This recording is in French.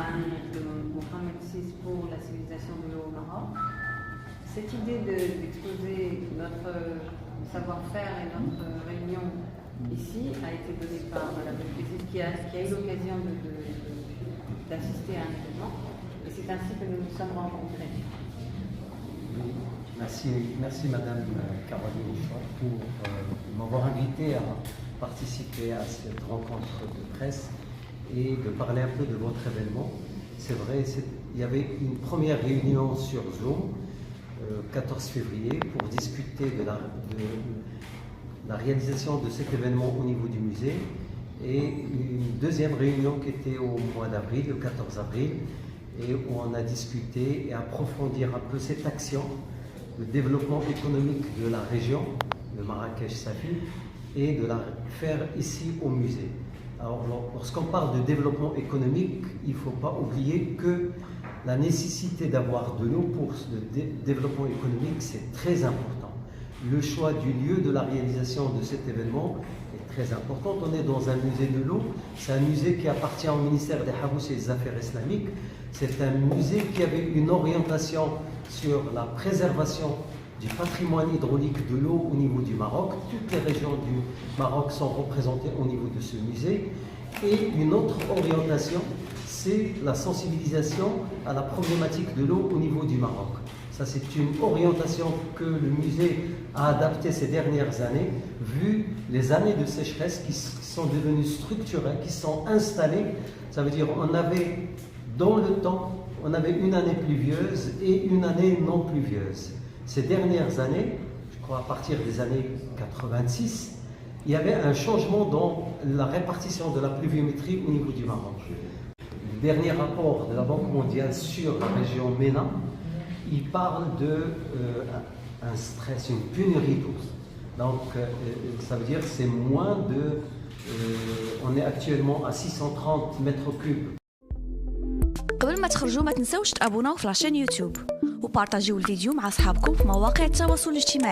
de Mohamed VI pour la civilisation de l'eau au Maroc. Cette idée d'exposer notre savoir-faire et notre réunion ici a été donnée par Madame le Président qui a eu l'occasion d'assister à un événement. Et c'est ainsi que nous nous sommes rencontrés. Oui, merci Madame Caroline Chouat pour m'avoir invité à participer à cette rencontre de presse et de parler un peu de votre événement. C'est vrai, il y avait une première réunion sur Zoom, 14 février, pour discuter de la réalisation de cet événement au niveau du musée, et une deuxième réunion qui était au mois d'avril, le 14 avril, et où on a discuté et approfondir un peu cette action de développement économique de la région, de Marrakech-Safi, et de la faire ici au musée. Alors, lorsqu'on parle de développement économique, il ne faut pas oublier que la nécessité d'avoir de l'eau pour le développement économique, c'est très important. Le choix du lieu de la réalisation de cet événement est très important. On est dans un musée de l'eau, c'est un musée qui appartient au ministère des Habous et des Affaires islamiques. C'est un musée qui avait une orientation sur la préservation du patrimoine hydraulique de l'eau au niveau du Maroc. Toutes les régions du Maroc sont représentées au niveau de ce musée. Et une autre orientation, c'est la sensibilisation à la problématique de l'eau au niveau du Maroc. Ça, c'est une orientation que le musée a adaptée ces dernières années, vu les années de sécheresse qui sont devenues structurelles, qui sont installées. Ça veut dire on avait, dans le temps, on avait une année pluvieuse et une année non pluvieuse. Ces dernières années, je crois à partir des années 86, il y avait un changement dans la répartition de la pluviométrie au niveau du Maroc. Le dernier rapport de la Banque mondiale sur la région MENA, il parle d'un stress, une pénurie d'eau. Donc, ça veut dire que c'est moins de... on est actuellement à 630 mètres cubes. قبل ما تخرجوا ما تنسوش تابوناو في لاشين يوتيوب وبارطاجيو الفيديو مع أصحابكم في مواقع التواصل الاجتماعي.